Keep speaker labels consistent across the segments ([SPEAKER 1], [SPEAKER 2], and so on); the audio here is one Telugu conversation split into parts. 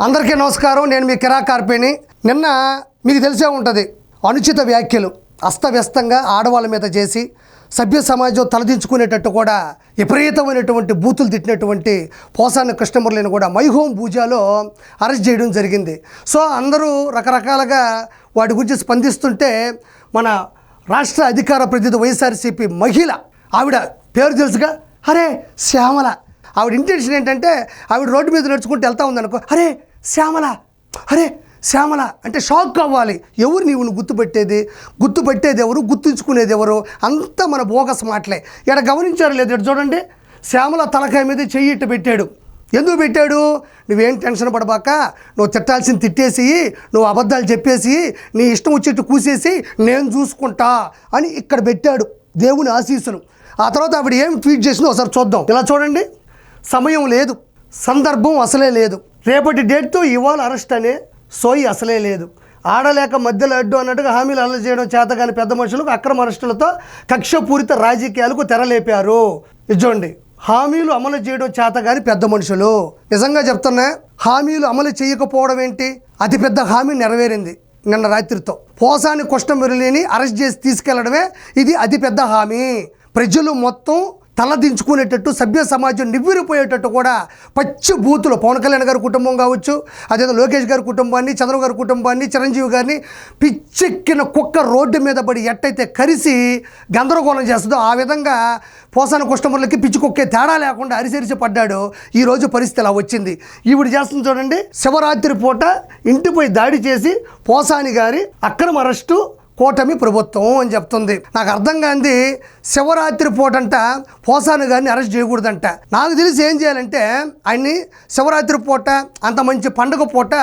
[SPEAKER 1] అందరికీ నమస్కారం. నేను మీ కిరా కార్పేని. నిన్న మీకు తెలిసే ఉంటుంది, అనుచిత వ్యాఖ్యలు అస్తవ్యస్తంగా ఆడవాళ్ళ మీద చేసి సభ్య సమాజం తలదించుకునేటట్టు కూడా విపరీతమైనటువంటి బూతులు తిట్టినటువంటి పోసాని కృష్ణమురళిని కూడా మైహోం పూజాలో అరెస్ట్ చేయడం జరిగింది. సో అందరూ రకరకాలుగా వాటి గురించి స్పందిస్తుంటే మన రాష్ట్ర అధికార ప్రతినిధి వైఎస్ఆర్సీపీ మహిళ, ఆవిడ పేరు తెలుసుగా, అరే శ్యామల. ఆవిడ ఇంటెన్షన్ ఏంటంటే, ఆవిడ రోడ్డు మీద నడుచుకుంటూ వెళ్తా ఉందనుకో, అరే శ్యామల, అరే శ్యామల అంటే షాక్ అవ్వాలి. ఎవరు నువ్వు గుర్తుపెట్టేది ఎవరు, గుర్తుంచుకునేది ఎవరు? అంతా మన బోగస్ మాటలే. ఇక్కడ గమనించారు లేదు, ఇక్కడ చూడండి, శ్యామల తలకాయ మీద చెయ్యి ఇట్టు పెట్టాడు. ఎందుకు పెట్టాడు? నువ్వేం టెన్షన్ పడబాక, నువ్వు తిట్టాల్సింది తిట్టేసి, నువ్వు అబద్ధాలు చెప్పేసి, నీ ఇష్టం వచ్చేట్టు కూసేసి నేను చూసుకుంటా అని ఇక్కడ పెట్టాడు. దేవుని ఆశీస్సులు. ఆ తర్వాత ఆవిడ ఏం ట్వీట్ చేసిందో ఒకసారి చూద్దాం. ఇలా చూడండి, సమయం లేదు, సందర్భం అసలే లేదు, రేపటి డేట్తో ఇవాళ అరెస్ట్ అనే సోయి అసలే లేదు, ఆడలేక మధ్యలో అడ్డు అన్నట్టుగా హామీలు అమలు చేయడం చేతగాని పెద్ద మనుషులకు అక్రమ అరెస్టులతో కక్షపూరిత రాజకీయాలకు తెరలేపారు. ఇచ్చోండి, హామీలు అమలు చేయడం చేతగాని పెద్ద మనుషులు. నిజంగా చెప్తున్నా, హామీలు అమలు చేయకపోవడం ఏంటి? అతిపెద్ద హామీ నెరవేరింది నిన్న రాత్రితో. పోసాని కృష్ణమురళిని అరెస్ట్ చేసి తీసుకెళ్లడమే ఇది అతిపెద్ద హామీ. ప్రజలు మొత్తం తలదించుకునేటట్టు, సభ్య సమాజం నివ్వెరపోయేటట్టు కూడా పచ్చి బూతులు పవన్ కళ్యాణ్ గారి కుటుంబం కావచ్చు, అదే లోకేష్ గారి కుటుంబాన్ని, చంద్రబాబు గారి కుటుంబాన్ని, చిరంజీవి గారిని పిచ్చెక్కిన కుక్క రోడ్డు మీద పడి ఎట్టయితే కరిసి గందరగోళం చేస్తుందో ఆ విధంగా పోసాని కృష్ణమురళికి పిచ్చి కుక్కే తేడా లేకుండా అరిసెరిసి పడ్డాడు. ఈరోజు పరిస్థితి అలా వచ్చింది. ఈవిడ చేస్తుంది చూడండి, శివరాత్రి పూట ఇంటిపై దాడి చేసి పోసాని గారి అక్రమ అరెస్టు కూటమి ప్రభుత్వం అని చెప్తుంది. నాకు అర్థం కాంది, శివరాత్రి పూటంట పోసాని గారిని అరెస్ట్ చేయకూడదంట. నాకు తెలిసి ఏం చేయాలంటే, ఆయన్ని శివరాత్రి పూట అంత మంచి పండుగ పూట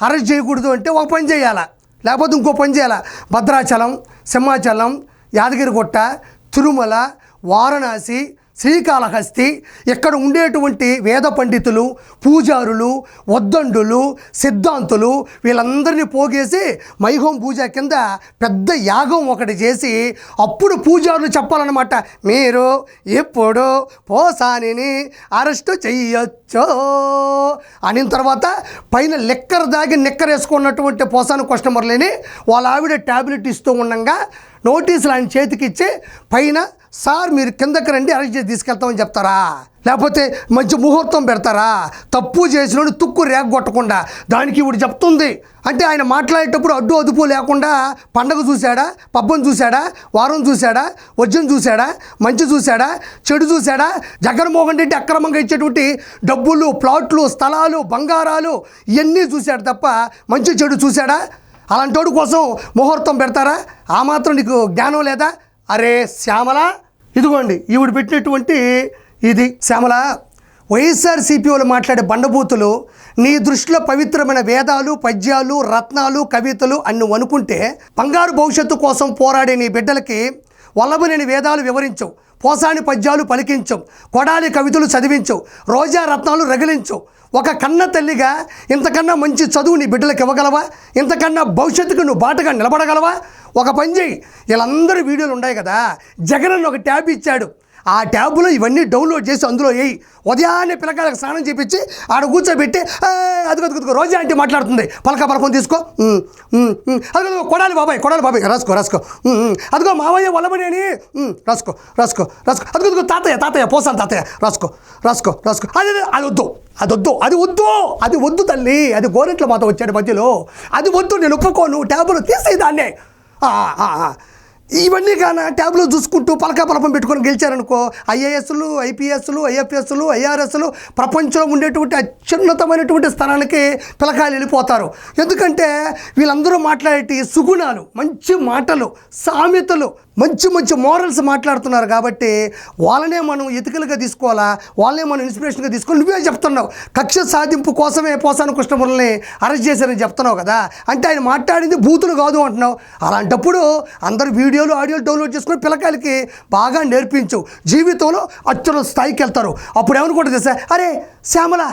[SPEAKER 1] అరెస్ట్ చేయకూడదు అంటే ఒక పని చేయాలా, లేకపోతే ఇంకో పని చేయాలా. భద్రాచలం, సింహాచలం, యాదగిరిగుట్ట, తిరుమల, వారణాసి, శ్రీకాళహస్తి, ఇక్కడ ఉండేటువంటి వేద పండితులు, పూజారులు, వద్దండులు, సిద్ధాంతులు వీళ్ళందరినీ పోగేసి మైహోం పూజ కింద పెద్ద యాగం ఒకటి చేసి అప్పుడు పూజారులు చెప్పాలన్నమాట, మీరు ఇప్పుడు పోసానిని అరెస్టు చెయ్యొచ్చు అనిన తర్వాత పైన లెక్కర్ దాగి నిక్కరేసుకున్నటువంటి పోసాని కృష్ణమురళిని వాళ్ళ ఆవిడ ట్యాబ్లెట్ ఇస్తూ ఉండగా నోటీసులు ఆయన చేతికి ఇచ్చి పైన, సార్ మీరు కిందకి రండి అరెస్ట్ చేసి తీసుకెళ్తామని చెప్తారా? లేకపోతే మంచి ముహూర్తం పెడతారా? తప్పు చేసినోడు తుక్కు రేగొట్టకుండా దానికి ఇప్పుడు చెప్తుంది అంటే, ఆయన మాట్లాడేటప్పుడు అడ్డు అదుపు లేకుండా పండగ చూశాడా, పబ్బం చూశాడా, వారం చూశాడా, వర్జం చూశాడా, మంచి చూశాడా, చెడు చూశాడా? జగన్మోహన్ రెడ్డి అక్రమంగా ఇచ్చేటువంటి డబ్బులు, ప్లాట్లు, స్థలాలు, బంగారాలు ఇవన్నీ చూశాడు తప్ప మంచి చెడు చూశాడా? అలాంటోడు కోసం ముహూర్తం పెడతారా? ఆ మాత్రం నీకు జ్ఞానం లేదా? అరే శ్యామల, ఇదిగోండి ఈవిడ పెట్టినటువంటి ఇది. శ్యామల, వైఎస్ఆర్సీపీ వాళ్ళు మాట్లాడే బండబూతులు నీ దృష్టిలో పవిత్రమైన వేదాలు, పద్యాలు, రత్నాలు, కవితలు అని నువ్వు అనుకుంటే, బంగారు భవిష్యత్తు కోసం పోరాడే నీ బిడ్డలకి వల్లభనేని వేదాలు వివరించవు, పోసాని పద్యాలు పలికించవు, కొడాలి కవితలు చదివించవు, రోజా రత్నాలు రగిలించవు. ఒక కన్న తల్లిగా ఇంతకన్నా మంచి చదువు నీ బిడ్డలకు ఇవ్వగలవా? ఇంతకన్నా భవిష్యత్తుకు నువ్వు బాటగా నిలబడగలవా? ఒక పని చేయి, వీళ్ళందరూ వీడియోలు ఉన్నాయి కదా, జగన్ అన్న ఒక ట్యాబ్ ఇచ్చాడు, ఆ ట్యాబ్లో ఇవన్నీ డౌన్లోడ్ చేసి అందులో వేయి. ఉదయాన్నే పిల్లకాయలకు స్నానం చేపించి ఆడ కూర్చోబెట్టి, అదిగో రోజా అంటే మాట్లాడుతుంది, పలకం తీసుకో, అదిగో కొడాలి బాబాయ్ రాసుకో, అదిగో మావయ్య వల్లభనేని రాసుకో, అదిగో తాతయ్య పోసాను తాతయ్య రాసుకో. అది వద్దు తల్లి, అది గోరెంట్ల మాత వచ్చాడు మధ్యలో, అది వద్దు, నేను ఒప్పుకోను, ట్యాబ్లో తీసేదాన్నే. ఇవన్నీ కానీ ట్యాబ్లో చూసుకుంటూ పలకం పెట్టుకొని గెలిచారనుకో, ఐఏఎస్లు, ఐపీఎస్లు, ఐఎఫ్ఎస్లు, ఐఆర్ఎస్లు ప్రపంచంలో ఉండేటువంటి అత్యున్నతమైనటువంటి స్థానానికి పిల్లకాయలు వెళ్ళిపోతారు. ఎందుకంటే వీళ్ళందరూ మాట్లాడే సుగుణాలు, మంచి మాటలు, సామెతలు, మంచి మోరల్స్ మాట్లాడుతున్నారు కాబట్టి వాళ్ళనే మనం ఎతికలుగా తీసుకోవాలా, వాళ్ళనే మనం ఇన్స్పిరేషన్గా తీసుకొని నువ్వే చెప్తున్నావు కక్ష సాధింపు కోసమే పోసాని కృష్ణమురళిని అరెస్ట్ చేశారని చెప్తున్నావు కదా. అంటే ఆయన మాట్లాడింది బూతులు కాదు అంటున్నావు. అలాంటప్పుడు అందరు వీడియోలు, ఆడియోలు డౌన్లోడ్ చేసుకుని పిల్లకాయలకి బాగా నేర్పించు, జీవితంలో అత్యున్నత స్థాయికి వెళ్తారు. అప్పుడు ఏమనుకుంటుంది తెలుసా, అరే శ్యామల